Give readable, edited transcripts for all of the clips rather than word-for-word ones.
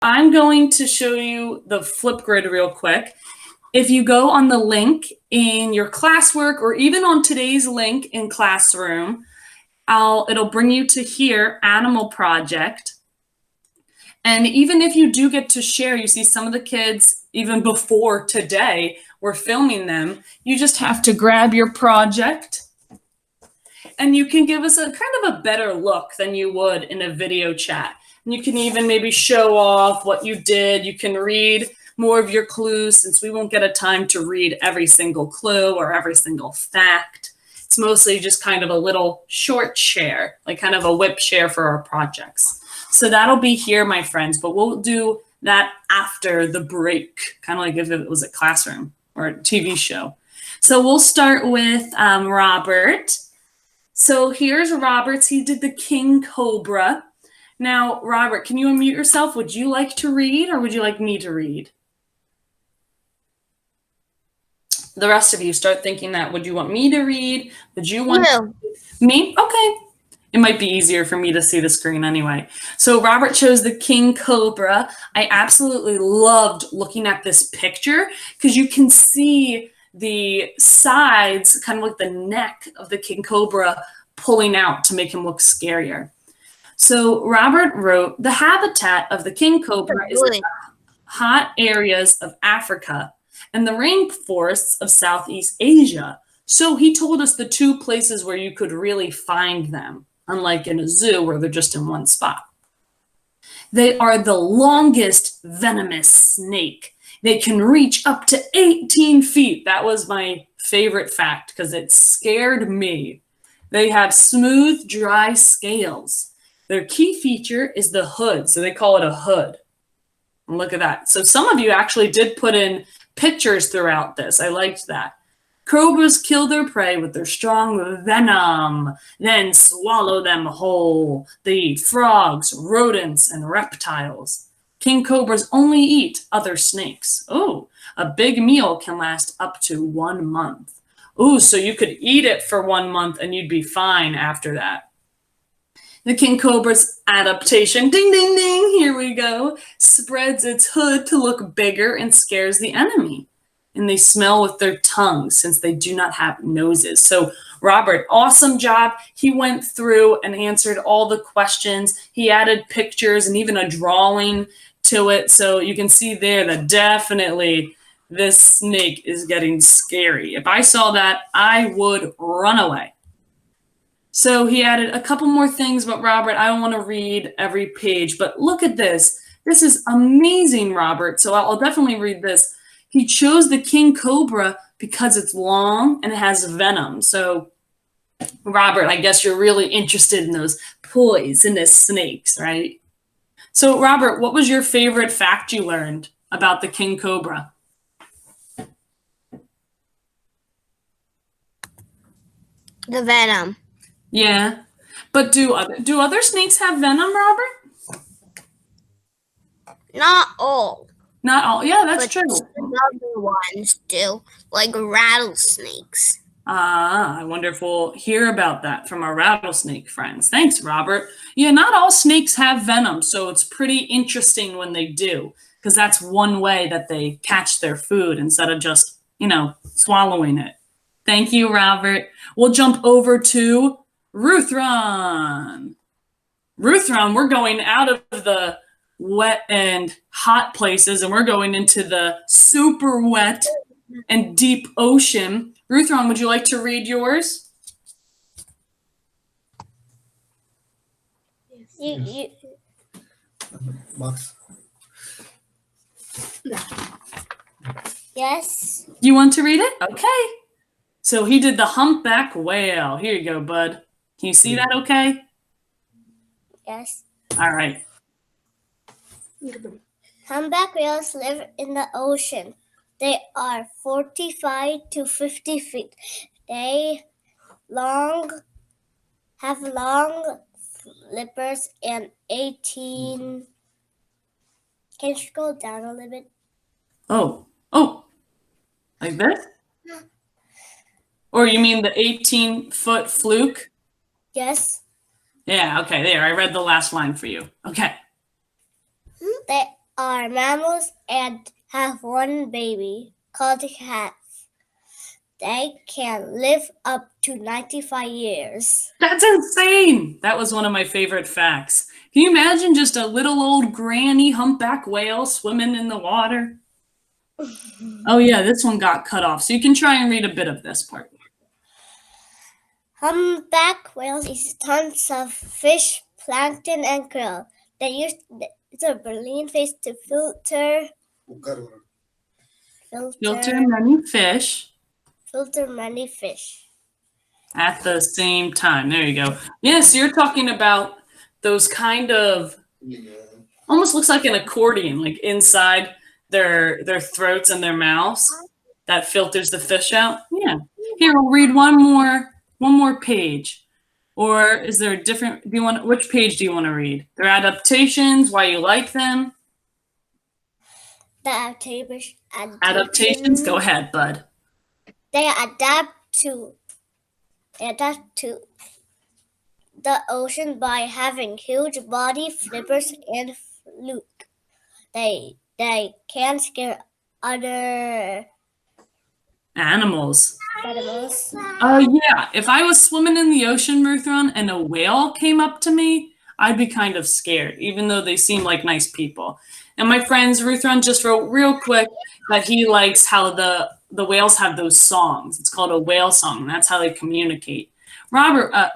I'm going to show you the Flipgrid real quick. If you go on the link in your classwork or even on today's link in Classroom, it'll bring you to here, Animal Project. And even if you do get to share, you see some of the kids, even before today, were filming them. You just have to grab your project and you can give us a kind of a better look than you would in a video chat. And you can even maybe show off what you did. You can read more of your clues since we won't get a time to read every single clue or every single fact. It's mostly just kind of a little short share, like kind of a whip share for our projects. So that'll be here, my friends, but we'll do that after the break, kind of like if it was a classroom or a TV show. So we'll start with Robert. So here's Robert's. He did the King Cobra. Now, Robert, can you unmute yourself? Would you like to read or would you like me to read? The rest of you start thinking that. Would you want me to read? Would you want me? Okay. It might be easier for me to see the screen anyway. So Robert chose the King Cobra. I absolutely loved looking at this picture because you can see the sides, kind of like the neck of the King Cobra pulling out to make him look scarier. So Robert wrote, the habitat of the King Cobra is in the hot areas of Africa and the rainforests of Southeast Asia. So he told us the two places where you could really find them, unlike in a zoo where they're just in one spot. They are the longest venomous snake. They can reach up to 18 feet. That was my favorite fact because it scared me. They have smooth, dry scales. Their key feature is the hood, so they call it a hood. And look at that. So some of you actually did put in pictures throughout this. I liked that. Cobras kill their prey with their strong venom, then swallow them whole. They eat frogs, rodents, and reptiles. King cobras only eat other snakes. Oh, a big meal can last up to 1 month. Oh, so you could eat it for 1 month and you'd be fine after that. The king cobra's adaptation, ding, ding, ding, here we go, spreads its hood to look bigger and scares the enemy. And they smell with their tongues since they do not have noses. So Robert, awesome job. He went through and answered all the questions. He added pictures and even a drawing to it. So you can see there that definitely this snake is getting scary. If I saw that, I would run away. So he added a couple more things, but Robert, I don't want to read every page, but look at this. This is amazing, Robert. So I'll definitely read this. He chose the king cobra because it's long and it has venom. So Robert, I guess you're really interested in those poisonous snakes, right? So Robert, what was your favorite fact you learned about the king cobra? The venom. Yeah, but do other snakes have venom, Robert? Not all. Not all. Yeah, that's true. Other ones do, like rattlesnakes. I wonder if we'll hear about that from our rattlesnake friends. Thanks, Robert. Yeah, not all snakes have venom, so it's pretty interesting when they do, because that's one way that they catch their food instead of just, swallowing it. Thank you, Robert. We'll jump over to Ruthron. Ruthron, we're going out of the wet and hot places and we're going into the super wet and deep ocean. Ruthron, would you like to read yours? Box. Yes. You want to read it? Okay. So he did the humpback whale. Here you go, bud. Can you see that okay? Yes. All right. Humpback whales live in the ocean. They are 45 to 50 feet. They have long flippers and 18. Can you scroll down a little bit? Oh, like this? Or you mean the 18-foot fluke? Yes. Yeah, okay, there. I read the last line for you. Okay. They are mammals and have one baby called cats. They can live up to 95 years. That's insane. That was one of my favorite facts. Can you imagine just a little old granny humpback whale swimming in the water? Oh yeah, this one got cut off. So you can try and read a bit of this part. Humpback whales eat tons of fish, plankton, and krill. They use the baleen phase to filter many fish at the same time. There you go. Yes, you're talking about those kind of almost looks like an accordion, like inside their throats and their mouths that filters the fish out. Yeah. Here, we'll read one more page. Or is there a different, which page do you want to read? Their adaptations, why you like them? The adaptations. Go ahead, bud. They adapt to the ocean by having huge body flippers and fluke. They can scare other animals. Yeah. If I was swimming in the ocean, Ruthron, and a whale came up to me, I'd be kind of scared, even though they seem like nice people. And my friends, Ruthron just wrote real quick that he likes how the whales have those songs. It's called a whale song. That's how they communicate. Robert, that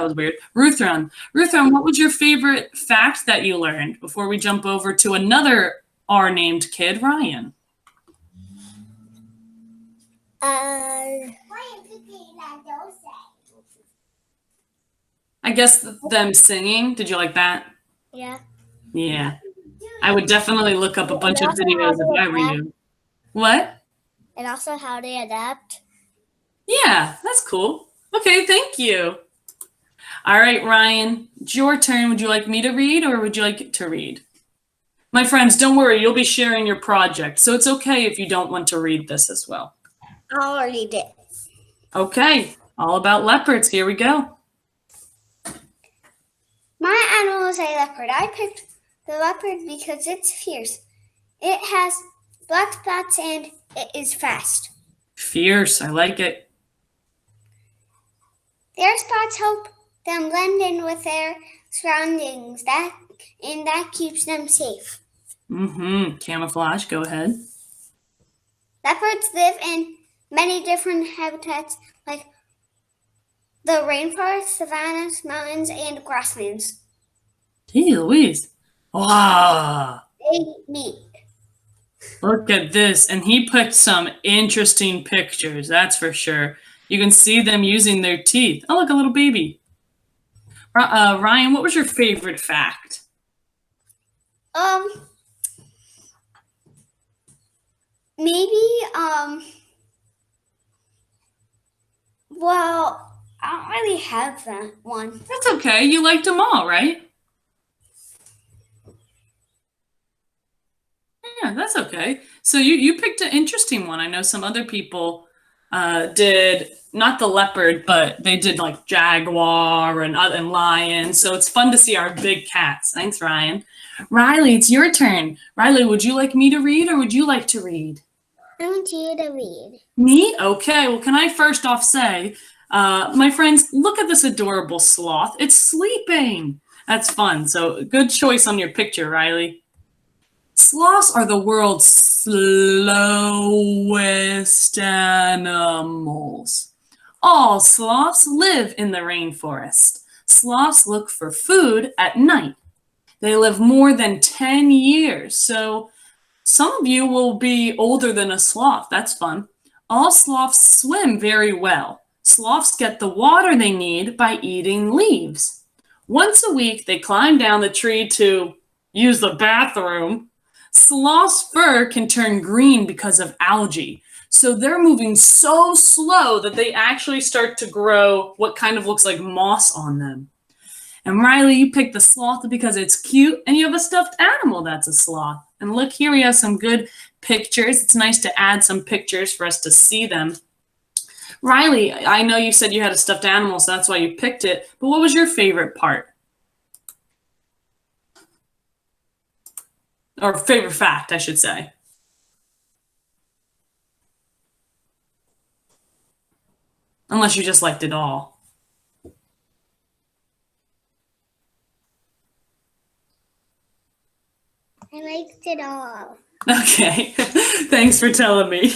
was weird. Ruthron, what was your favorite fact that you learned before we jump over to another R-named kid, Ryan? I guess them singing. Did you like that? Yeah. Yeah. I would definitely look up a bunch of videos if I were you. What? And also how they adapt. Yeah, that's cool. Okay, thank you. All right, Ryan, it's your turn. Would you like me to read or would you like to read? My friends, don't worry. You'll be sharing your project, so it's okay if you don't want to read this as well. I'll read it. Okay, all about leopards. Here we go. My animal is a leopard. I picked the leopard because it's fierce. It has black spots and it is fast. Fierce, I like it. Their spots help them blend in with their surroundings, and that keeps them safe. Camouflage, go ahead. Leopards live in many different habitats like the rainforest, savannas, mountains, and grasslands. Gee Louise. Wow. They meet. Look at this. And he put some interesting pictures, that's for sure. You can see them using their teeth. Oh, look, a little baby. Ryan, what was your favorite fact? Maybe, well, I don't really have that one. That's okay. You liked them all, right? Yeah, that's okay. So you picked an interesting one. I know some other people did not the leopard, but they did like jaguar and lion. So it's fun to see our big cats. Thanks, Ryan. Riley, it's your turn. Riley, would you like me to read or would you like to read? I want you to read. Me? Okay. Well, can I first off say, my friends, look at this adorable sloth. It's sleeping. That's fun. So good choice on your picture, Riley. Sloths are the world's slowest animals. All sloths live in the rainforest. Sloths look for food at night. They live more than 10 years. So some of you will be older than a sloth. That's fun. All sloths swim very well. Sloths get the water they need by eating leaves. Once a week, they climb down the tree to use the bathroom. Sloth's fur can turn green because of algae. So they're moving so slow that they actually start to grow what kind of looks like moss on them. And Riley, you picked the sloth because it's cute and you have a stuffed animal that's a sloth. And look, here we have some good pictures. It's nice to add some pictures for us to see them. Riley, I know you said you had a stuffed animal, so that's why you picked it. But what was your favorite part? Or favorite fact, I should say. Unless you just liked it all. I liked it all. Okay, thanks for telling me.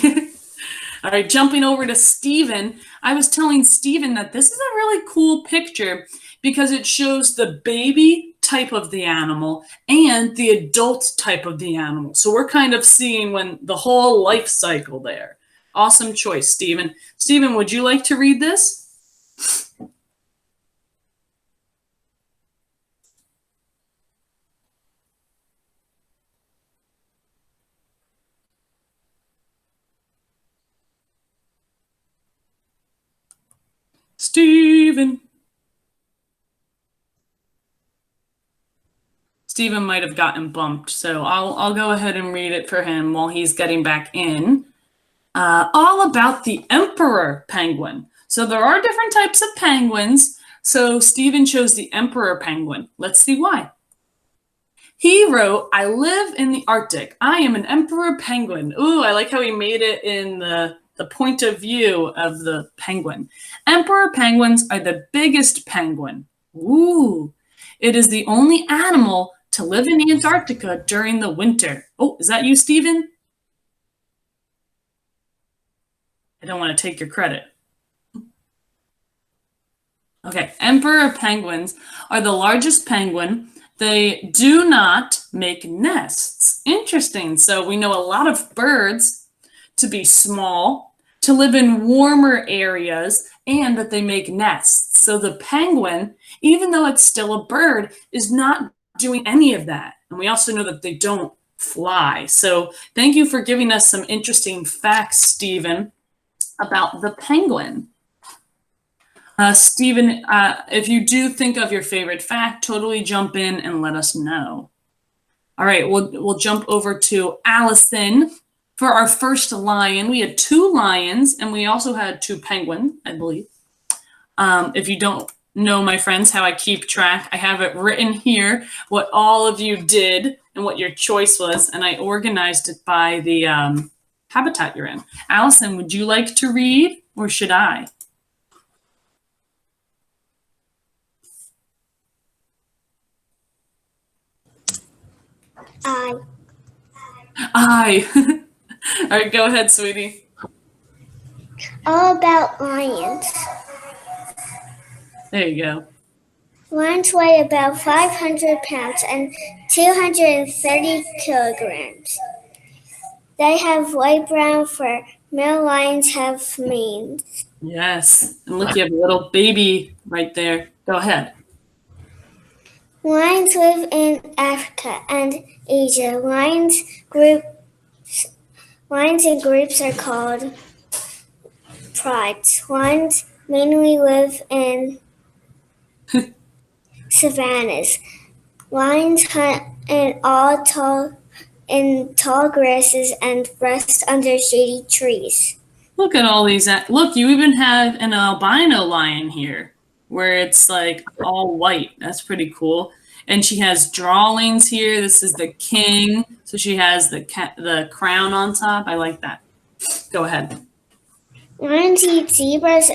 All right, jumping over to Stephen. I was telling Stephen that this is a really cool picture because it shows the baby type of the animal and the adult type of the animal. So we're kind of seeing when the whole life cycle there. Awesome choice, Stephen. Stephen, would you like to read this? Stephen. Stephen might have gotten bumped, so I'll go ahead and read it for him while he's getting back in. All about the emperor penguin. So there are different types of penguins. So Stephen chose the emperor penguin. Let's see why. He wrote, I live in the Arctic. I am an emperor penguin. Ooh, I like how he made it in the point of view of the penguin. Emperor penguins are the biggest penguin. Ooh, it is the only animal to live in Antarctica during the winter. Oh, is that you, Stephen? I don't want to take your credit. Okay, emperor penguins are the largest penguin. They do not make nests. Interesting. So we know a lot of birds to be small, to live in warmer areas, and that they make nests. So the penguin, even though it's still a bird, is not doing any of that. And we also know that they don't fly. So thank you for giving us some interesting facts, Stephen, about the penguin. Stephen, if you do think of your favorite fact, totally jump in and let us know. All right, we'll jump over to Allison for our first lion. We had 2 lions and we also had 2 penguins, I believe. If you don't know, my friends, how I keep track, I have it written here, what all of you did and what your choice was, and I organized it by the habitat you're in. Allison, would you like to read or should I? I. All right, go ahead, sweetie. All about lions. There you go. Lions weigh about 500 pounds and 230 kilograms. They have light brown fur. Male lions have manes. Yes, and look, you have a little baby right there. Go ahead. Lions live in Africa and Asia. Lions in groups are called prides. Lions mainly live in savannas. Lions hunt in tall grasses and rest under shady trees. Look at all these. Look, you even have an albino lion here where it's like all white. That's pretty cool. And she has drawlings here. This is the king. So she has the crown on top. I like that. Go ahead. Lions eat zebras.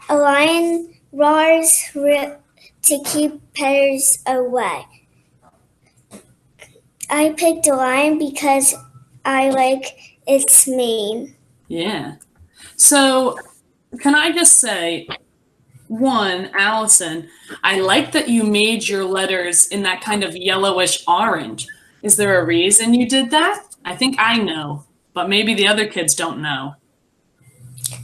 A lion roars to keep predators away. I picked a lion because I like its mane. Yeah. So can I just say, one, Allison, I like that you made your letters in that kind of yellowish orange. Is there a reason you did that? I think I know, but maybe the other kids don't know.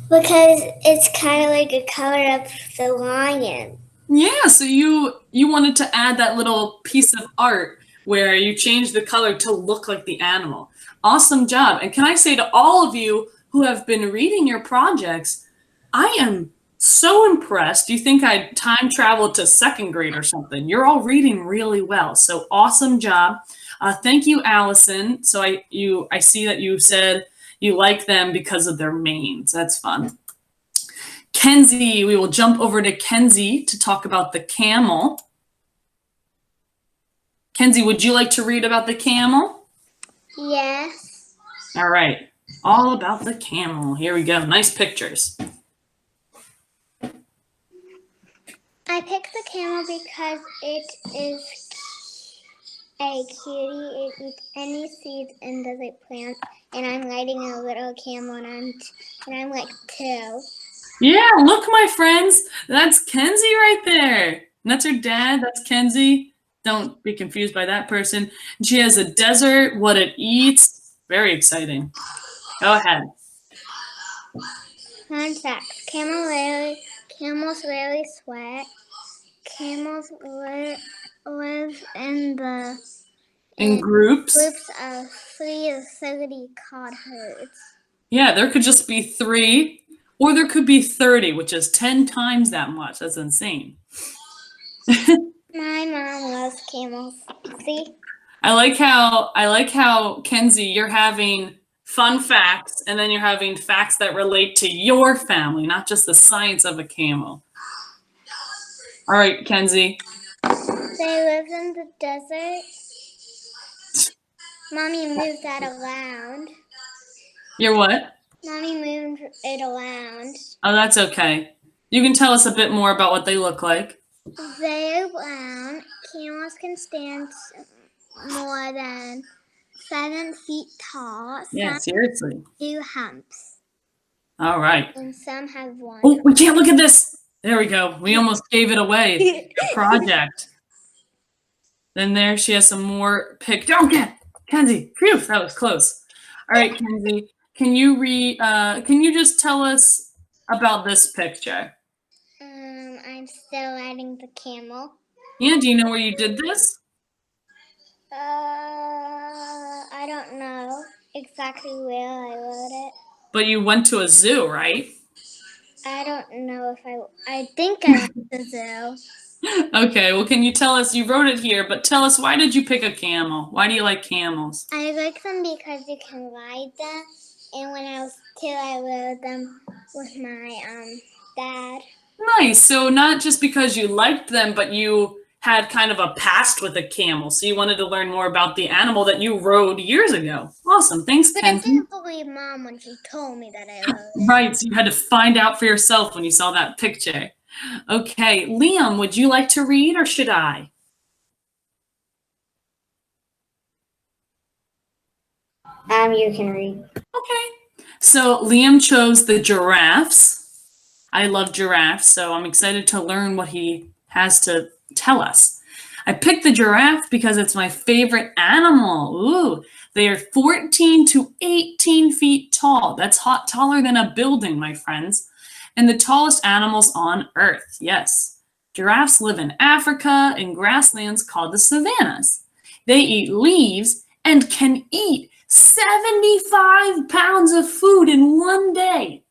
Because it's kind of like a color of the lion. Yeah, so you wanted to add that little piece of art where you changed the color to look like the animal. Awesome job. And can I say to all of you who have been reading your projects, I am so impressed. You think I'd time traveled to 2nd grade or something. You're all reading really well. So awesome job. Thank you, Allison. So I see that you said you like them because of their manes. That's fun. Kenzie, we will jump over to Kenzie to talk about the camel. Kenzie, would you like to read about the camel? Yes. All right. All about the camel. Here we go. Nice pictures. I picked the camel because it is a cutie. It eats any seeds and doesn't plant. And I'm riding a little camel, and I'm like 2. Yeah, look, my friends. That's Kenzie right there. And that's her dad. That's Kenzie. Don't be confused by that person. And she has a desert, what it eats. Very exciting. Go ahead. Fun fact: camels rarely sweat. Camels live In groups. groups of 3 to 30 called herds. Yeah, there could just be 3, or there could be 30, which is 10 times that much. That's insane. My mom loves camels. See? I like how Kenzie, you're having fun facts, and then you're having facts that relate to your family, not just the science of a camel. All right, Kenzie. They live in the desert. Mommy moved that around. You're what? Mommy moved it around. Oh, that's okay. You can tell us a bit more about what they look like. They are brown. Camels can stand more than 7 feet tall. Yeah, seriously. 2 humps. All right. And some have 1. Oh, we can't look at this. There we go. We almost gave it away. The project. Then there she has some more pictures. Oh, Kenzie. Phew, that was close. All right, Kenzie. Can you just tell us about this picture? I'm still riding the camel. Yeah, do you know where you did this? I don't know exactly where I wrote it. But you went to a zoo, right? I don't know if I think I went to the zoo. Okay, well, can you tell us, you wrote it here, but tell us, why did you pick a camel? Why do you like camels? I like them because you can ride them. And when I was 2, I rode them with my dad. Nice. So not just because you liked them, but you had kind of a past with a camel. So you wanted to learn more about the animal that you rode years ago. Awesome. Thanks, But Kenzie. I didn't believe Mom when she told me that I rode it. Right. So you had to find out for yourself when you saw that picture. Okay. Liam, would you like to read or should I? You can read. Okay. So Liam chose the giraffes. I love giraffes, so I'm excited to learn what he has to tell us. I picked the giraffe because it's my favorite animal. Ooh, they are 14 to 18 feet tall. That's taller than a building, my friends. And the tallest animals on Earth, yes. Giraffes live in Africa in grasslands called the savannas. They eat leaves and can eat 75 pounds of food in one day.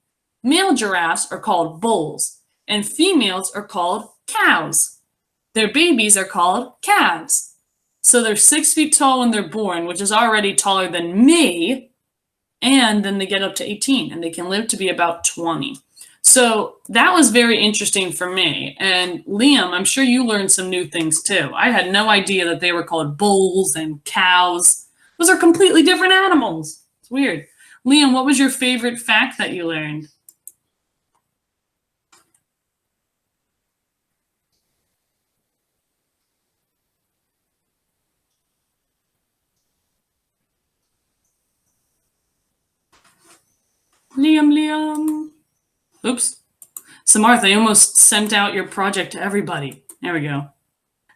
Male giraffes are called bulls, and females are called cows. Their babies are called calves. So they're 6 feet tall when they're born, which is already taller than me, and then they get up to 18, and they can live to be about 20. So that was very interesting for me. And Liam, I'm sure you learned some new things too. I had no idea that they were called bulls and cows. Those are completely different animals. It's weird. Liam, what was your favorite fact that you learned? Liam. Oops. Samartha, I almost sent out your project to everybody. There we go.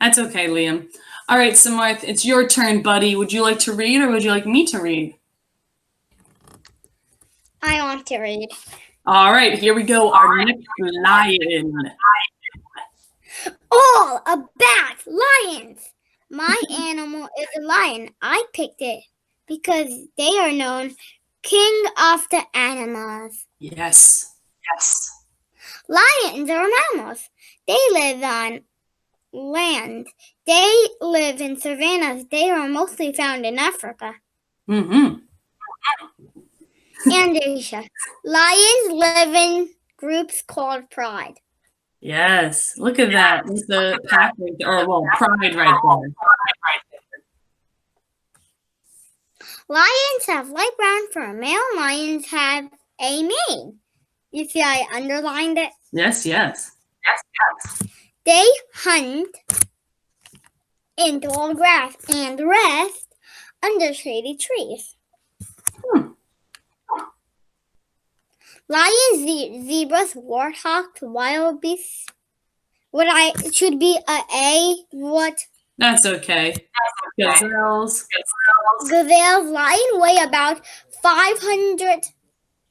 That's okay, Liam. All right, Samartha, it's your turn, buddy. Would you like to read or would you like me to read? I want to read. All right, here we go. Our next lion. All about lions. My animal is a lion. I picked it because they are known king of the animals. Yes. Lions are mammals. They live on land. They live in savannas. They are mostly found in Africa. Mm-hmm. And Asia. Lions live in groups called pride. Yes. Look at that. There's the pack right there, or well, pride right there. Lions have light brown fur. Male lions have a mane. You see I underlined it? Yes. They hunt in tall grass and rest under shady trees. Lions, zebras, warthogs, wild beasts. Should be a what? That's okay. Gazelles. Gazelles. Lion weigh about 500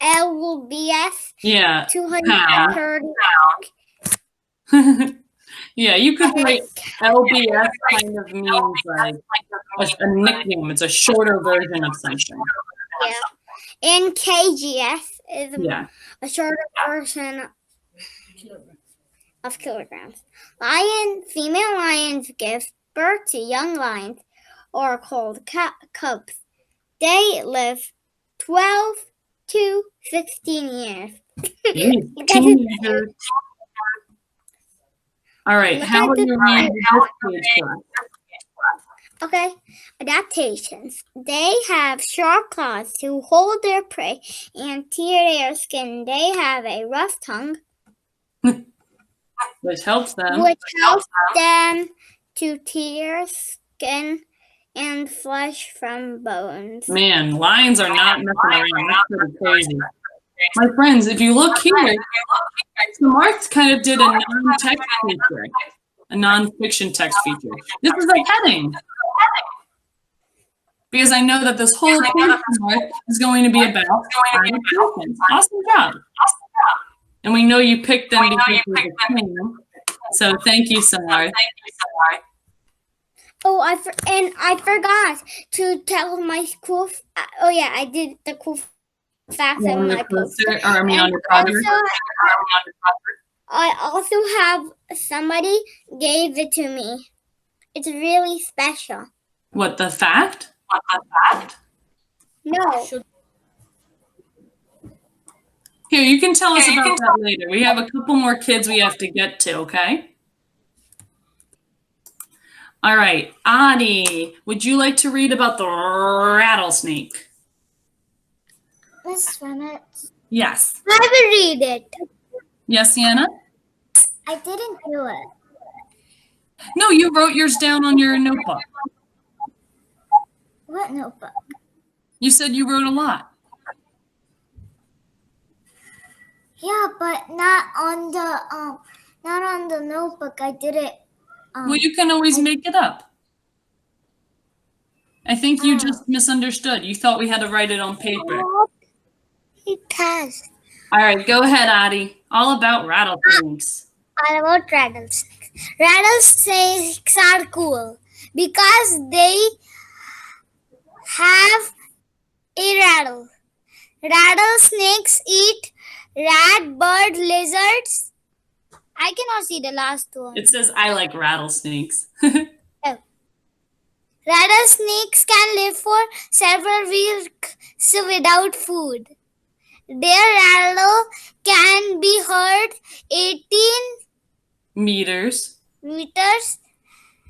lbs. Yeah. 230. Yeah, you could write LBS kind of means like a nickname. It's a shorter version of something. Yeah. And KGS is a shorter version of kilograms. Female lions give birth to young lions, or called cubs. They live 12 to 16 years. All right, how are you reading this page for us? Okay, adaptations. They have sharp claws to hold their prey and tear their skin. They have a rough tongue, which helps them to tear skin and flesh from bones. Man, lions are not messing around. That's pretty crazy. My friends, if you look here, Mark kind of did a non-text feature, a non-fiction text feature. This is like heading. Because I know that this whole page is going to be about adaptations. Awesome job. And we know you picked them because you're the king. So thank you, Samar. Oh, I forgot to tell my cool. I did the cool facts on my poster. On your project. I also have somebody gave it to me. It's really special. What, the fact? No. Here, you can tell us about that later. We have a couple more kids we have to get to, okay? All right, Adi, would you like to read about the rattlesnake? Miss Bennett. Yes. I will read it. Yes, Sienna? I didn't do it. No, you wrote yours down on your notebook. What notebook? You said you wrote a lot. Yeah, but not on the notebook. I did it. Well, you can always make it up. I think you just misunderstood. You thought we had to write it on paper. It has. All right, go ahead, Adi. All about rattlesnakes. All about rattlesnakes. Rattlesnakes are cool because they have a rattle. Rattlesnakes eat rat, bird, lizards. I cannot see the last one. It says, I like rattlesnakes. Rattlesnakes can live for several weeks without food. Their rattle can be heard 18 meters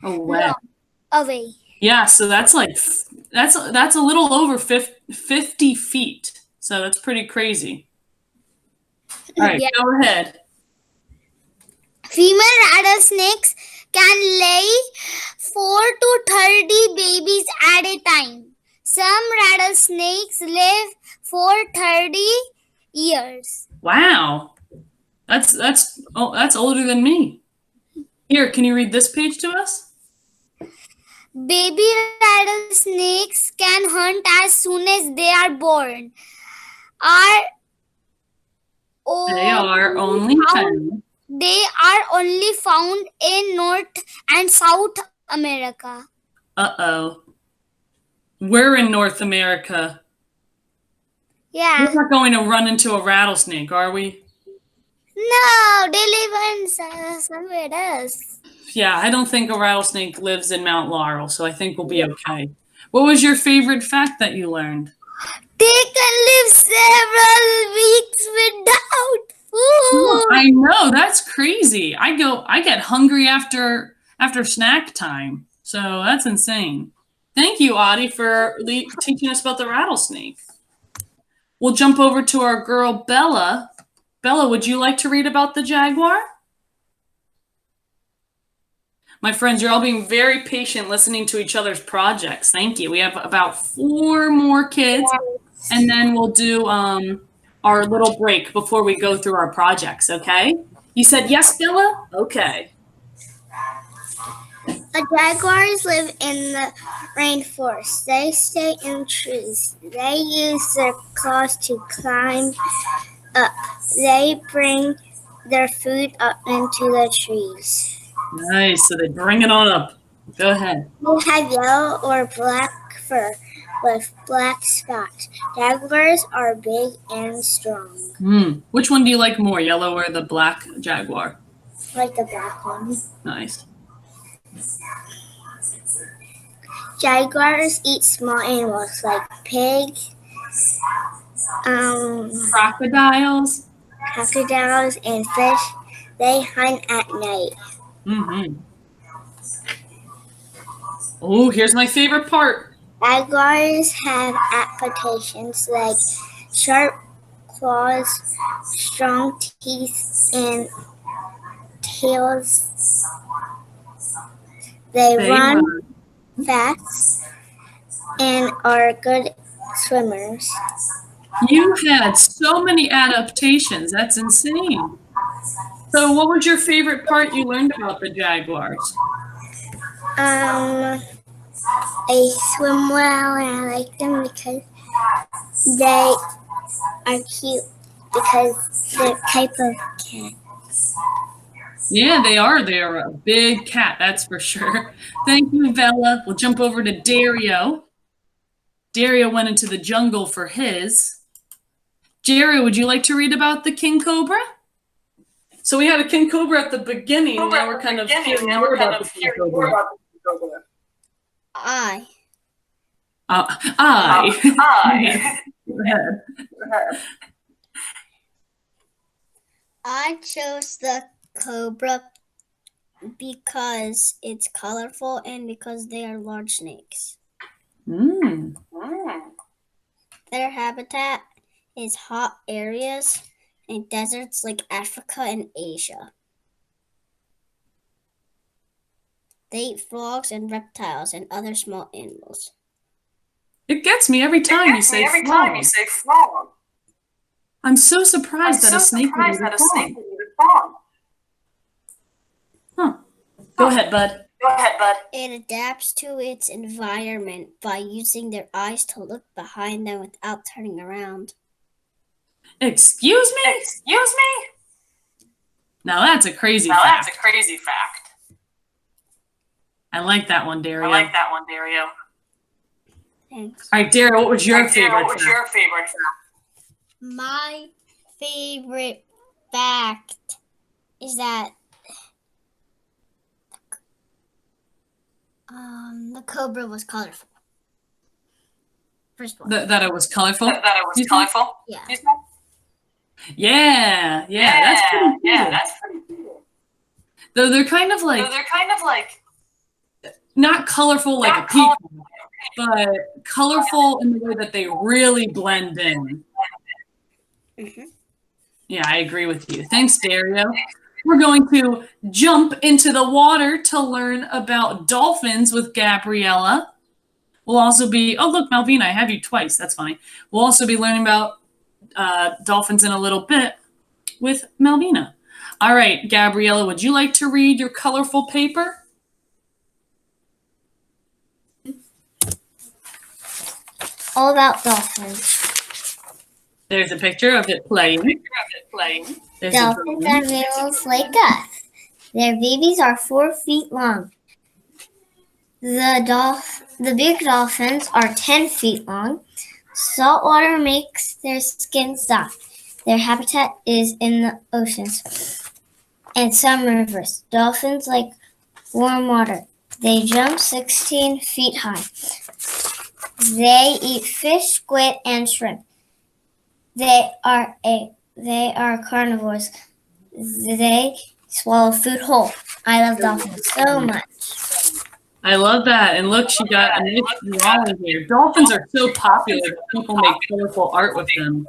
away. Yeah, so that's a little over 50 feet. So that's pretty crazy. All right, Go ahead. Female rattlesnakes can lay 4 to 30 babies at a time. Some rattlesnakes live for 30 years. Wow. That's older than me. Here, can you read this page to us? Baby rattlesnakes can hunt as soon as they are born. They are only found in North and South America. Uh-oh. We're in North America. Yeah. We're not going to run into a rattlesnake, are we? No, they live in somewhere else. Yeah, I don't think a rattlesnake lives in Mount Laurel, so I think we'll be okay. What was your favorite fact that you learned? They can live several weeks without food. I know, that's crazy. I get hungry after snack time. So that's insane. Thank you, Audie, for teaching us about the rattlesnake. We'll jump over to our girl, Bella. Bella, would you like to read about the jaguar? My friends, you're all being very patient listening to each other's projects. Thank you. We have about 4 more kids, and then we'll do our little break before we go through our projects, okay? You said yes, Bella? Okay. Jaguars live in the rainforest. They stay in trees. They use their claws to climb up. They bring their food up into the trees. Nice. So they bring it on up. Go ahead. They have yellow or black fur with black spots. Jaguars are big and strong. Which one do you like more, yellow or the black jaguar? I like the black one. Nice. Jaguars eat small animals like pigs, crocodiles, and fish. They hunt at night. Oh, here's my favorite part. Jaguars have adaptations like sharp claws, strong teeth, and tails. They run fast and are good swimmers. You had so many adaptations. That's insane. So what was your favorite part you learned about the jaguars? They swim well, and I like them because they are cute because they're a type of cat. Yeah, they are. They are a big cat, that's for sure. Thank you, Bella. We'll jump over to Dario. Dario went into the jungle for his. Dario, would you like to read about the king cobra? So we had a king cobra at the beginning. Now we're kind of hearing more about the king cobra. I. Go ahead. I chose the cobra because it's colorful and because they are large snakes. Their habitat is hot areas and deserts like Africa and Asia. They eat frogs and reptiles and other small animals. It gets me every time you say frog. I'm so surprised that a snake would eat a frog. Huh. Go ahead, bud. It adapts to its environment by using their eyes to look behind them without turning around. Excuse me? Now that's a crazy fact. I like that one, Dario. Thanks. All right, Dario, what was your favorite fact? My favorite fact is that the cobra was colorful. First one. That it was colorful? Yeah. Yeah, that's pretty cool. Though they're kind of like not colorful like a peacock, but colorful in the way that they really blend in. Yeah, I agree with you. Thanks, Dario. We're going to jump into the water to learn about dolphins with Gabriella. We'll also be, oh, look, Malvina, I have you twice. That's funny. We'll also be learning about dolphins in a little bit with Malvina. All right, Gabriella, would you like to read your colorful paper? All about dolphins. There's a picture of it playing. Dolphins are mammals like us. Their babies are 4 feet long. The big dolphins are 10 feet long. Salt water makes their skin soft. Their habitat is in the oceans and some rivers. Dolphins like warm water. They jump 16 feet high. They eat fish, squid, and shrimp. They are carnivores. They swallow food whole. I love dolphins so much. I love that. And look, she got a nice drawing here. Dolphins are so popular that people make colorful art with them.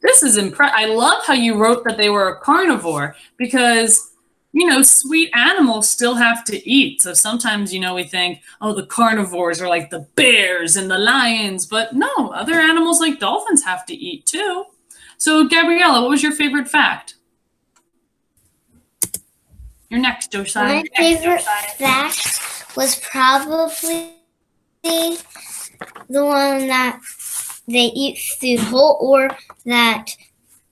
This is impressive. I love how you wrote that they were a carnivore because, sweet animals still have to eat. So sometimes, we think, oh, the carnivores are like the bears and the lions. But no, other animals like dolphins have to eat too. So, Gabriella, what was your favorite fact? You're next, Josiah. My favorite fact was probably the one that they eat food whole, or that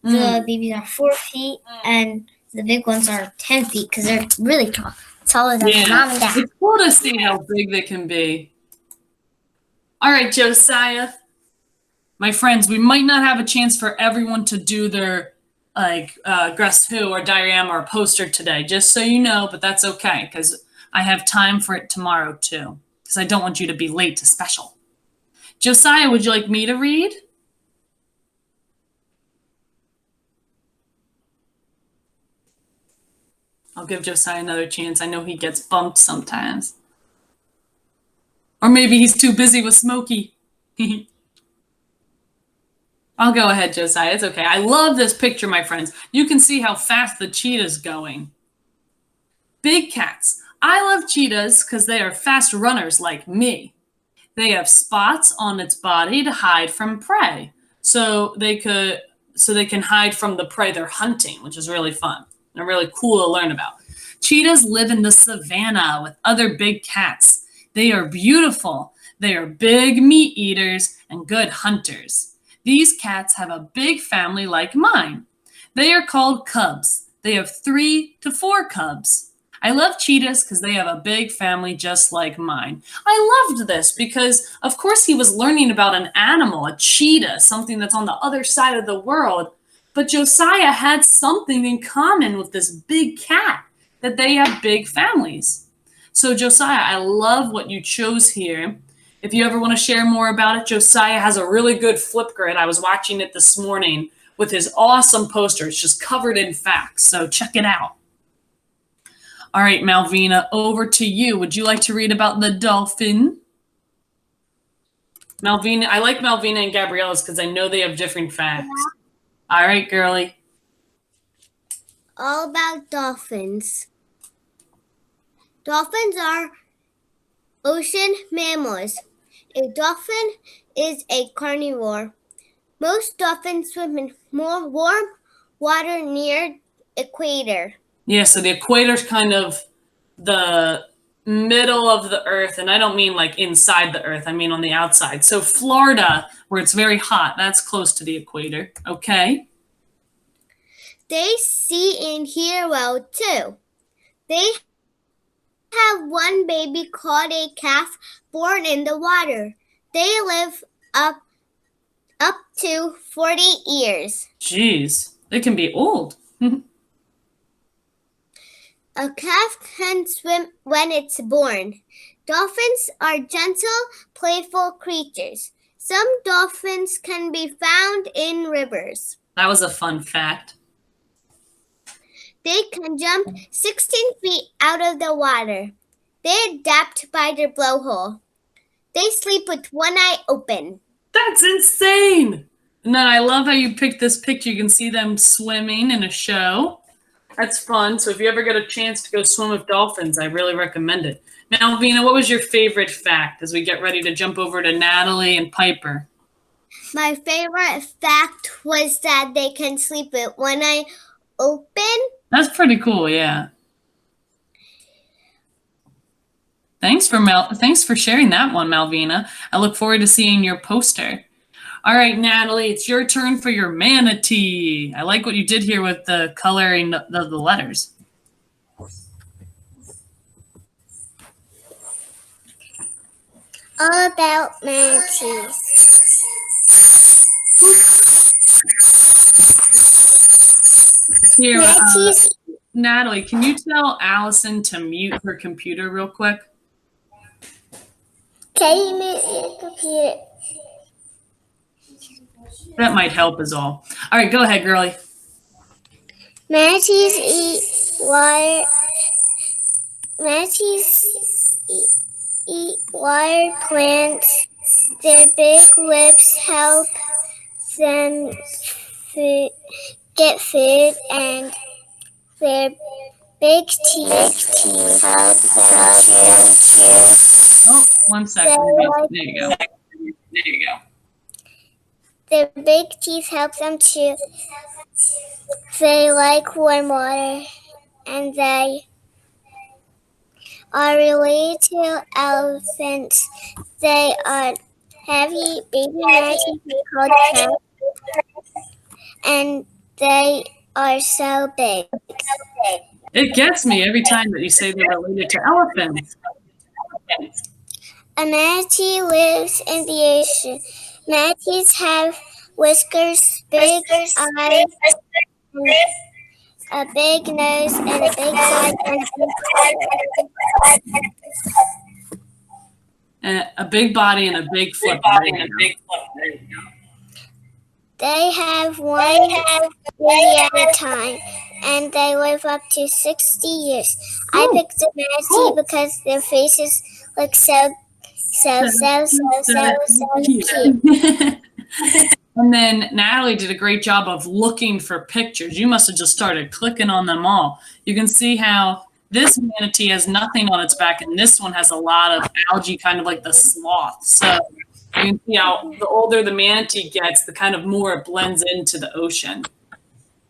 the babies are 4 feet and the big ones are 10 feet because they're really tall, taller than mom and dad. It's cool to see how big they can be. All right, Josiah. My friends, we might not have a chance for everyone to do their Guess Who or diorama or poster today, just so you know, but that's okay because I have time for it tomorrow too, because I don't want you to be late to special. Josiah, would you like me to read? I'll give Josiah another chance. I know he gets bumped sometimes. Or maybe he's too busy with Smokey. I'll go ahead, Josiah. It's okay. I love this picture, my friends. You can see how fast the cheetah's going. Big cats. I love cheetahs because they are fast runners like me. They have spots on its body to hide from prey. So they can hide from the prey they're hunting, which is really fun and really cool to learn about. Cheetahs live in the savannah with other big cats. They are beautiful. They are big meat eaters and good hunters. These cats have a big family like mine. They are called cubs. They have 3 to 4 cubs. I love cheetahs because they have a big family just like mine. I loved this because, of course, he was learning about an animal, a cheetah, something that's on the other side of the world. But Josiah had something in common with this big cat, that they have big families. So Josiah, I love what you chose here. If you ever want to share more about it, Josiah has a really good Flipgrid. I was watching it this morning with his awesome poster. It's just covered in facts, so check it out. All right, Malvina, over to you. Would you like to read about the dolphin? Malvina, I like Malvina and Gabriella's because I know they have different facts. All right, girly. All about dolphins. Dolphins are ocean mammals. A dolphin is a carnivore. Most dolphins swim in more warm water near equator. Yeah, so the equator is kind of the middle of the earth, and I don't mean like inside the earth, I mean on the outside. So Florida, where it's very hot, that's close to the equator, okay? They see and hear well too. They have one baby called a calf born in the water. They live up to 40 years. Jeez, they can be old. A calf can swim when it's born. Dolphins are gentle, playful creatures. Some dolphins can be found in rivers. That was a fun fact. They can jump 16 feet out of the water. They adapt by their blowhole. They sleep with one eye open. That's insane! And then I love how you picked this picture. You can see them swimming in a show. That's fun. So if you ever get a chance to go swim with dolphins, I really recommend it. Now, Malvina, what was your favorite fact as we get ready to jump over to Natalie and Piper? My favorite fact was that they can sleep with one eye open. That's pretty cool, yeah. Thanks for sharing that one, Malvina. I look forward to seeing your poster. All right, Natalie, it's your turn for your manatee. I like what you did here with the coloring of the letters. All about manatees. Here, Natalie, can you tell Allison to mute her computer real quick? Can you mute your computer? That might help is all. All right, go ahead, girlie. Manatees eat water. Manatees eat water plants. Their big lips help them get food, and their big teeth help them chew. Oh, 1 second. There you go. There you go. Their big teeth help them chew. They like warm water, and they are related to elephants. They are heavy baby manatees called cats, and they are so big. It gets me every time that you say they're related to elephants. A manatee lives in the ocean. Manatees have whiskers, big eyes, a big nose, and a big side and A big body and a big foot. They have one baby at a time, and they live up to 60 years. I picked the manatee because their faces look so cute. And then Natalie did a great job of looking for pictures. You must have just started clicking on them all. You can see how this manatee has nothing on its back, and this one has a lot of algae, kind of like the sloth. So you can see how the older the manatee gets, the kind of more it blends into the ocean.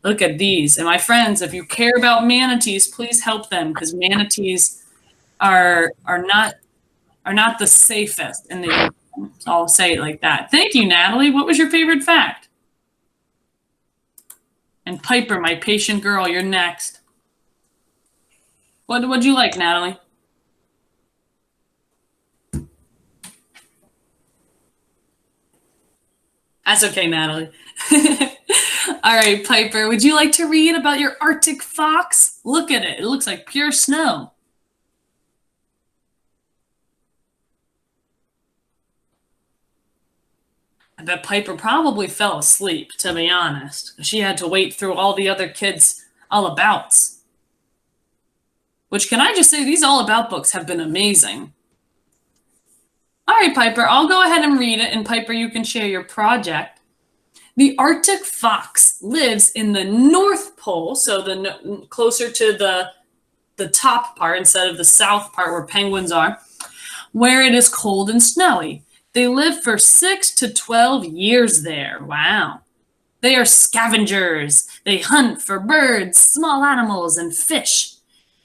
Look at these. And my friends, if you care about manatees, please help them, because manatees are not the safest in the ocean. So I'll say it like that. Thank you, Natalie. What was your favorite fact? And Piper, my patient girl, you're next. What'd you like, Natalie? That's okay, Natalie. All right, Piper, would you like to read about your Arctic fox? Look at it. It looks like pure snow. I bet Piper probably fell asleep, to be honest. She had to wait through all the other kids' all-abouts. Which, can I just say, these all-about books have been amazing. All right, Piper, I'll go ahead and read it, and Piper, you can share your project. The Arctic fox lives in the North Pole, so closer to the top part instead of the south part where penguins are, where it is cold and snowy. They live for 6 to 12 years there. Wow. They are scavengers. They hunt for birds, small animals, and fish.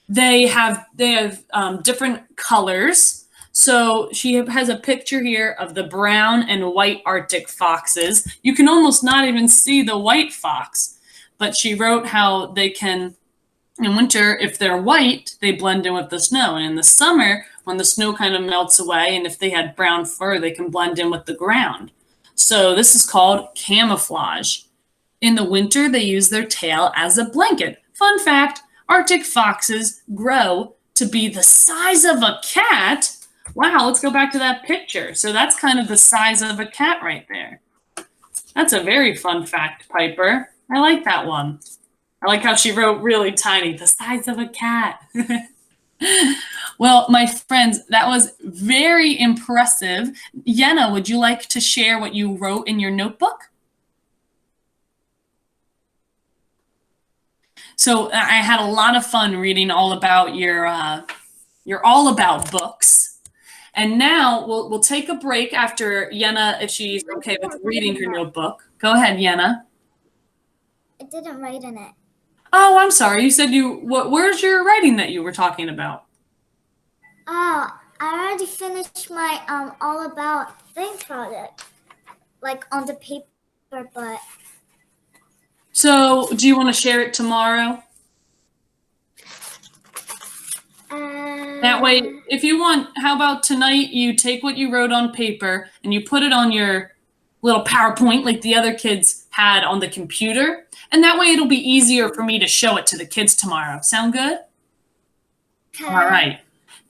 They have different colors. So she has a picture here of the brown and white Arctic foxes. You can almost not even see the white fox, but she wrote how they can, in winter, if they're white, they blend in with the snow. And in the summer, when the snow kind of melts away, and if they had brown fur, they can blend in with the ground. So this is called camouflage. In the winter, they use their tail as a blanket. Fun fact, Arctic foxes grow to be the size of a cat. Wow, let's go back to that picture. So that's kind of the size of a cat right there. That's a very fun fact, Piper. I like that one. I like how she wrote really tiny, the size of a cat. Well, my friends, that was very impressive. Yenna, would you like to share what you wrote in your notebook? So I had a lot of fun reading all about your all about books. And now we'll take a break after Yenna, if she's okay with reading her notebook. Go ahead, Yenna. I didn't write in it. Oh, I'm sorry. You said where's your writing that you were talking about? Oh, I already finished my all about thing project, like on the paper, but. So, do you want to share it tomorrow? That way, if you want, how about tonight you take what you wrote on paper and you put it on your little PowerPoint like the other kids had on the computer, and that way it'll be easier for me to show it to the kids tomorrow. Sound good? Okay. All right.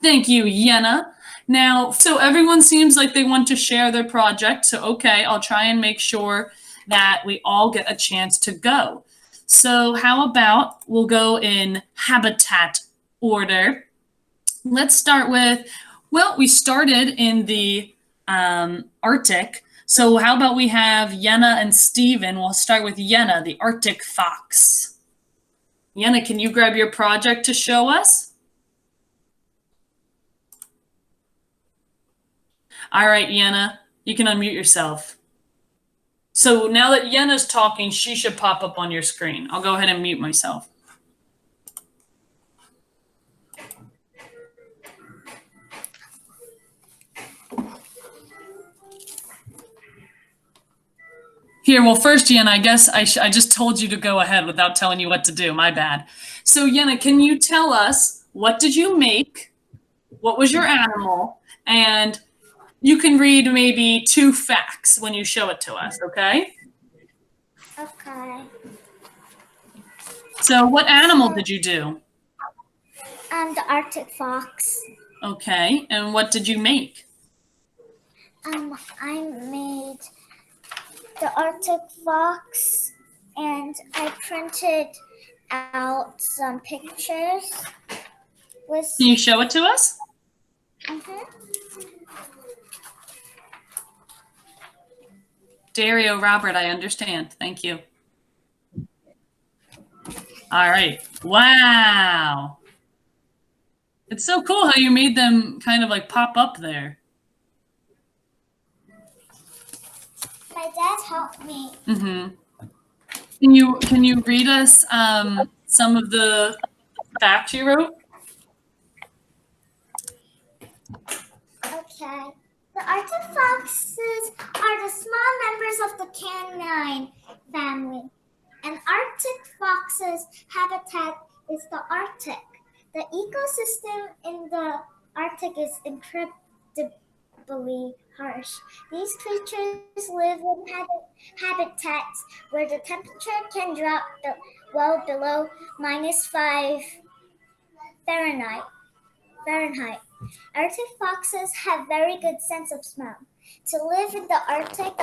Thank you, Yenna. Now, so everyone seems like they want to share their project, so okay, I'll try and make sure that we all get a chance to go. So how about we'll go in habitat order. Let's start with, Well, we started in the Arctic. So how about we have Yenna and Steven? We'll start with Yenna, the Arctic fox. Yenna, can you grab your project to show us? All right, Yenna, you can unmute yourself. So now that Yenna's talking, she should pop up on your screen. I'll go ahead and mute myself. Here, well, first, Yenna, I guess I just told you to go ahead without telling you what to do. My bad. So, Yenna, can you tell us, what did you make? What was your animal? And you can read maybe 2 facts when you show it to us, okay? Okay. So, what animal did you do? The Arctic fox. Okay, and what did you make? I made the Arctic fox, and I printed out some pictures. Can you show it to us? Dario, Robert, I understand. Thank you. All right. Wow. It's so cool how you made them kind of like pop up there. My dad helped me. Mm-hmm. Can you read us some of the facts you wrote? Okay. The Arctic foxes are the small members of the canine family. An Arctic fox's habitat is the Arctic. The ecosystem in the Arctic is incredibly harsh. These creatures live in habitats where the temperature can drop well below -5 Fahrenheit. Arctic foxes have very good sense of smell. To live in the Arctic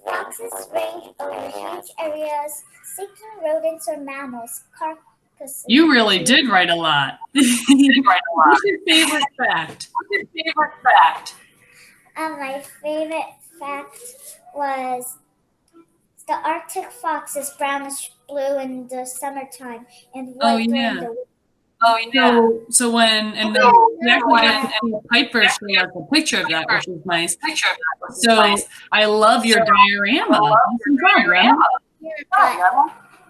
foxes range over huge areas, seeking rodents or mammals, carcasses. You really did write a lot. What's your favorite fact? My favorite fact was the Arctic fox is brownish blue in the summertime and white during the winter. Oh yeah. So when and then we actually got to see Piper show us a picture of that, which is nice. So I love your diorama. Awesome job, Grandma.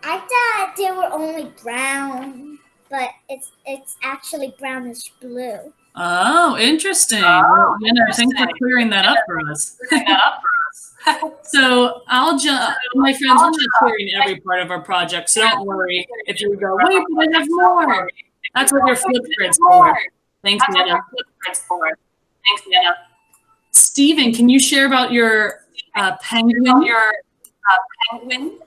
I thought they were only brown, but it's actually brownish blue. Oh, interesting. Well, thanks for clearing that up for us. So my friends, we're not clearing every part of our project, so don't worry if you go, wait, but I have more. That's what your Flipgrid's for. Thanks, Nina. Steven, can you share about your penguin?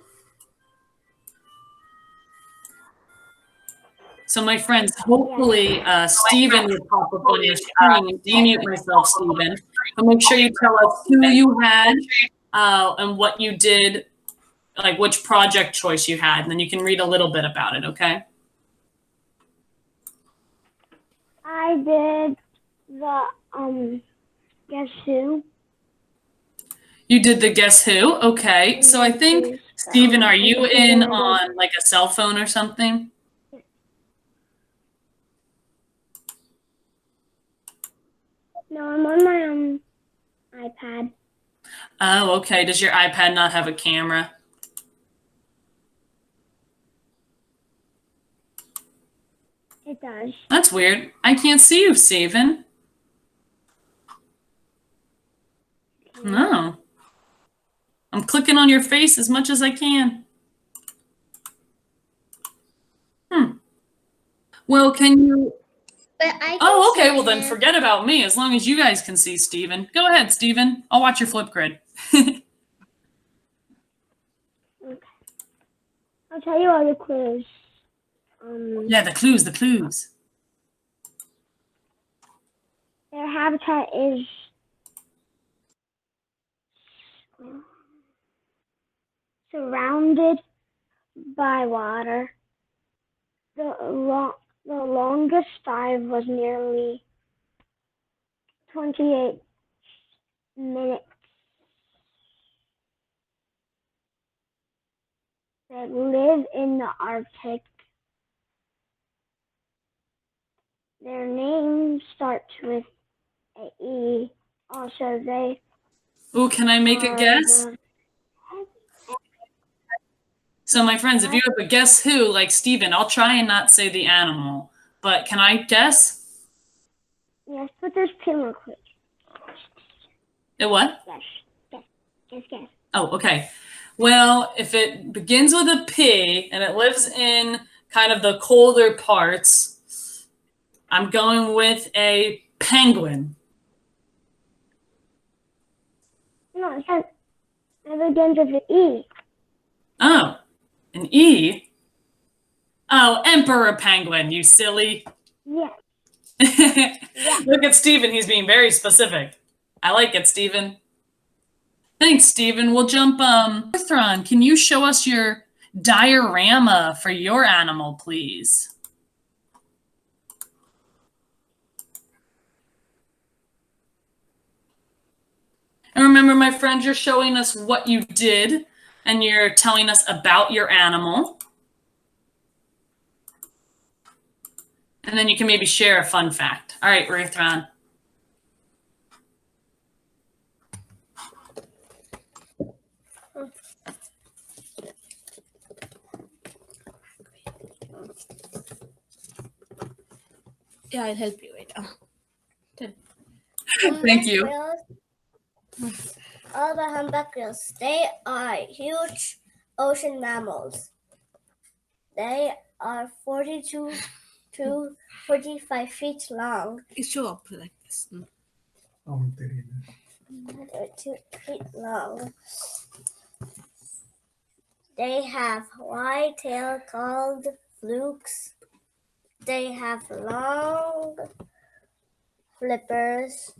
So my friends, hopefully Steven will pop up on your screen. Unmute myself, Steven. But make sure you tell us who you had and what you did, like which project choice you had, and then you can read a little bit about it, okay? I did the Guess Who. You did the Guess Who? Okay. So I think, Steven, are you in on like a cell phone or something? No, I'm on my iPad. Oh, okay. Does your iPad not have a camera? It does. That's weird. I can't see you, Steven. No. I'm clicking on your face as much as I can. Well, can you... Oh, okay. Well, then forget about me. As long as you guys can see Steven. Go ahead, Steven. I'll watch your Flipgrid. Okay. I'll tell you all the clues. Yeah, the clues. Their habitat is surrounded by water. The longest dive was nearly 28 minutes. They live in the Arctic. Their name starts with an E. Also, they. Ooh, can I make a guess? So, my friends, if you have a guess who, like Steven, I'll try and not say the animal. But can I guess? Yes, but there's 2 more clues. The what? Yes. Oh, okay. Well, if it begins with a P and it lives in kind of the colder parts, I'm going with a penguin. No, it begins with an E. Oh, an E? Oh, emperor penguin, you silly. Yes. Look at Steven. He's being very specific. I like it, Steven. Thanks, Steven. We'll jump. Thron, can you show us your diorama for your animal, please? And remember, my friend, you're showing us what you did, and you're telling us about your animal. And then you can maybe share a fun fact. All right, Ruthron. Yeah, I'll help you right now. Thank you. All the humpback whales, they are huge ocean mammals. They are 42 to 45 feet long. You show up like this. They're 2 feet long. They have wide tail called flukes. They have long flippers.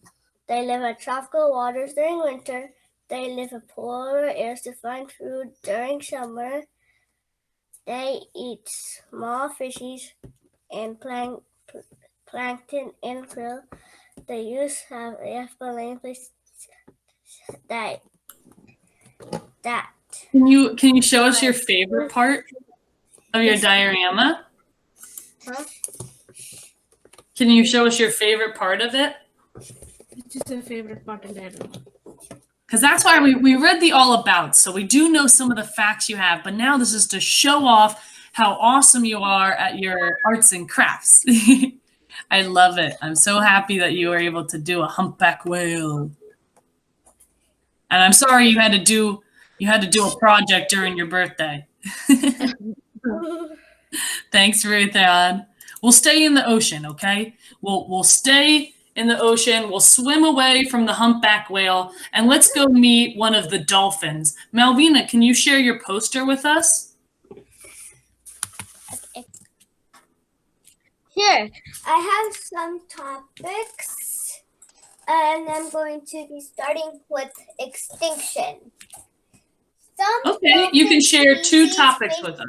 They live in tropical waters during winter. They live in polar areas to find food during summer. They eat small fishes and plankton and krill. They have a balloon place that. Can you show us your favorite part of your diorama? Huh? Can you show us your favorite part of it? Which is your favorite part in the animal? Because that's why we read the all about, so we do know some of the facts you have, but now this is to show off how awesome you are at your arts and crafts. I love it. I'm so happy that you were able to do a humpback whale. And I'm sorry you had to do a project during your birthday. Thanks, Ruth-Ann. We'll stay in the ocean, okay? We'll stay in the ocean. We'll swim away from the humpback whale, and let's go meet one of the dolphins. Malvina, can you share your poster with us? Here, I have some topics, and I'm going to be starting with extinction. Okay, you can share 2 topics with us.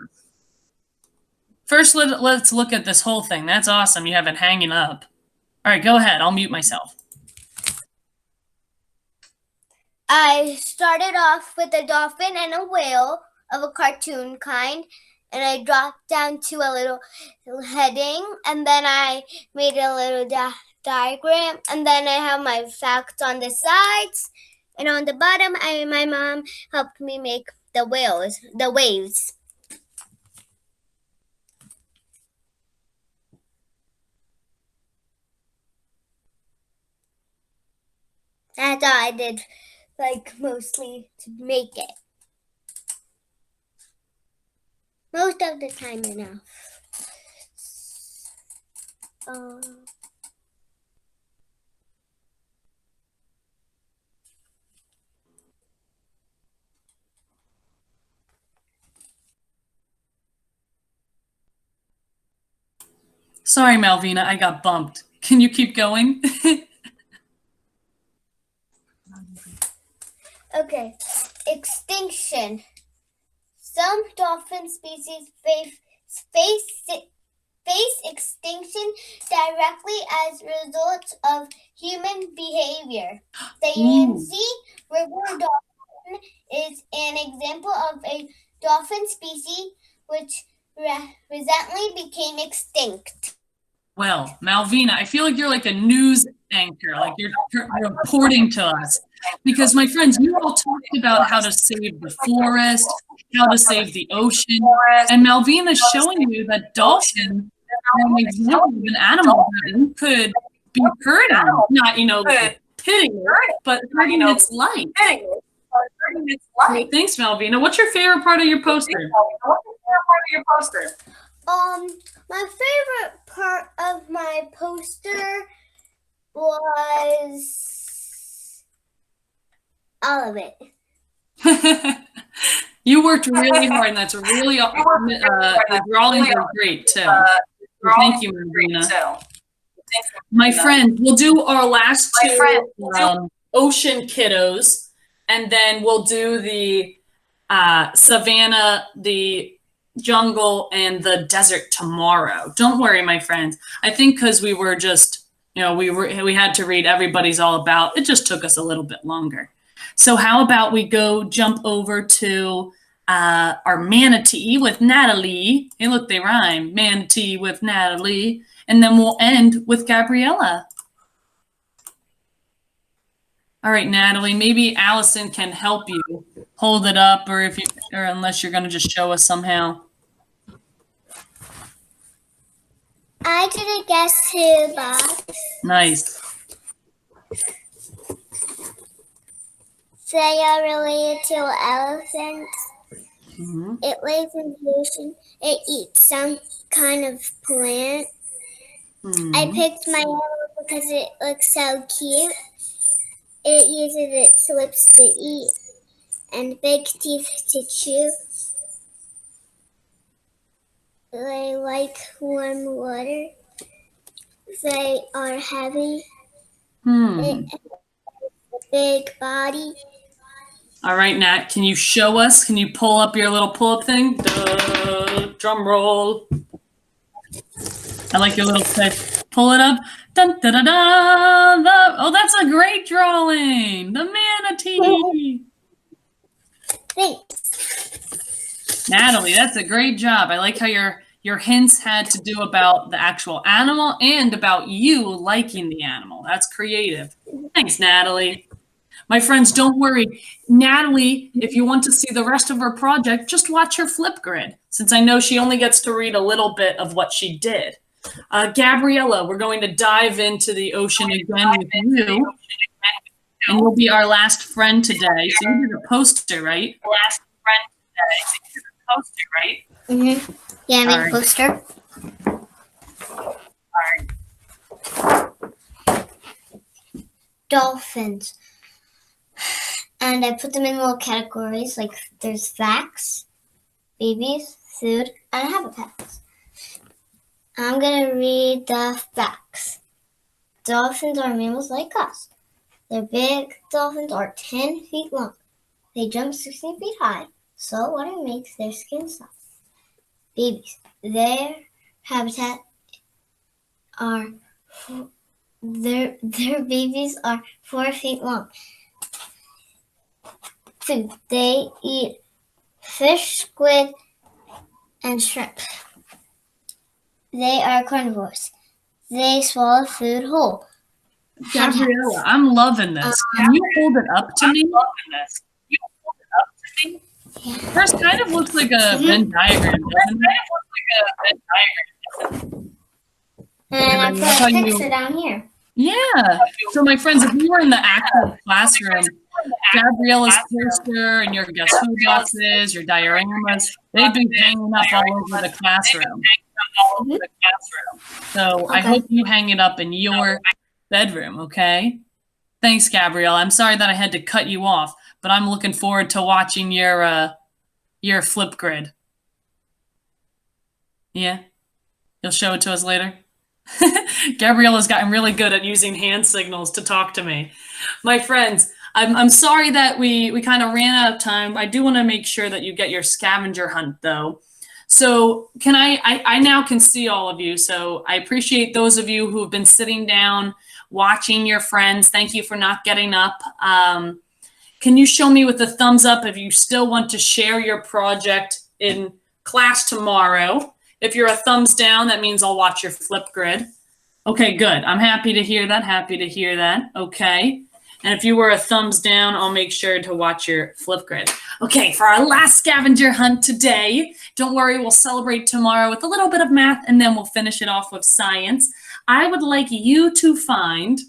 First, let's look at this whole thing. That's awesome. You have it hanging up. All right, go ahead. I'll mute myself. I started off with a dolphin and a whale of a cartoon kind, and I dropped down to a little heading, and then I made a little diagram, and then I have my facts on the sides, and on the bottom, my mom helped me make the waves. That's all I did, mostly to make it. Most of the time enough. Sorry, Malvina, I got bumped. Can you keep going? Okay, extinction. Some dolphin species face extinction directly as a result of human behavior. The Yangtze River dolphin is an example of a dolphin species which recently became extinct. Well, Malvina, I feel like you're like a news anchor, like you're reporting to us. Because my friends, you all talked about how to save the forest, how to save the ocean, and Malvina's showing you that dolphins are an example of an animal that you could be hurting, not, like hitting it, but hurting its life. Thanks, Malvina. What's your favorite part of your poster? My favorite part of my poster was all of it. You worked really hard, and that's really the drawings are great too. Thank you, Malvina. My friend, we'll do our last two ocean kiddos, and then we'll do the savannah, the jungle, and the desert tomorrow. Don't worry, my friends. I think because we were just, we had to read Everybody's All About. It just took us a little bit longer. So how about we go jump over to our manatee with Natalie. Hey, look, they rhyme. Manatee with Natalie. And then we'll end with Gabriella. All right, Natalie, maybe Allison can help you hold it up, or unless you're going to just show us somehow. I did a guess too, box. Nice. They are related to elephants. Mm-hmm. It lives in the ocean. It eats some kind of plant. Mm-hmm. I picked my animal because it looks so cute. It uses its lips to eat and big teeth to chew. They like warm water. They are heavy. It has a big body. All right, Nat, can you show us? Can you pull up your little pull-up thing? Duh, drum roll. I like your little clip. Pull it up. Dun, da, da, da, oh, that's a great drawing. The manatee. Thanks. Natalie, that's a great job. I like how your hints had to do about the actual animal and about you liking the animal. That's creative. Thanks, Natalie. My friends, don't worry. Natalie, if you want to see the rest of her project, just watch her Flipgrid, since I know she only gets to read a little bit of what she did. Gabriella, we're going to dive into the ocean again with you, and you'll be our last friend today. So you did a poster, right? Mm-hmm. Yeah, I made a poster. Dolphins. And I put them in little categories, like there's facts, babies, food, and habitats. I'm going to read the facts. Dolphins are mammals like us. Their big dolphins are 10 feet long. They jump 16 feet high. Salt water makes their skin soft. Babies. Their habitat are their babies are 4 feet long. Food. They eat fish, squid, and shrimp. They are carnivores. They swallow food whole. Gabriella, I'm loving this. Can you hold it up to me? Yeah. First, kind of looks like a Venn diagram, doesn't it? And I put a picture down here. Yeah. So, my friends, if you were in the actual classroom, Gabriella's poster and your Guess Who boxes, your dioramas, they'd be hanging up all over the classroom. So I hope you hang it up in your bedroom, okay? Thanks, Gabriella. I'm sorry that I had to cut you off, but I'm looking forward to watching your Flipgrid. Yeah? You'll show it to us later? Gabriella's gotten really good at using hand signals to talk to me. My friends, I'm sorry that we kind of ran out of time. I do want to make sure that you get your scavenger hunt, though. So can I now can see all of you. So I appreciate those of you who have been sitting down, watching your friends. Thank you for not getting up. Can you show me with a thumbs up if you still want to share your project in class tomorrow? If you're a thumbs down, that means I'll watch your Flipgrid. Okay, good. I'm happy to hear that. Happy to hear that. Okay. And if you were a thumbs down, I'll make sure to watch your Flipgrid. Okay, for our last scavenger hunt today, don't worry, we'll celebrate tomorrow with a little bit of math and then we'll finish it off with science. I would like you to find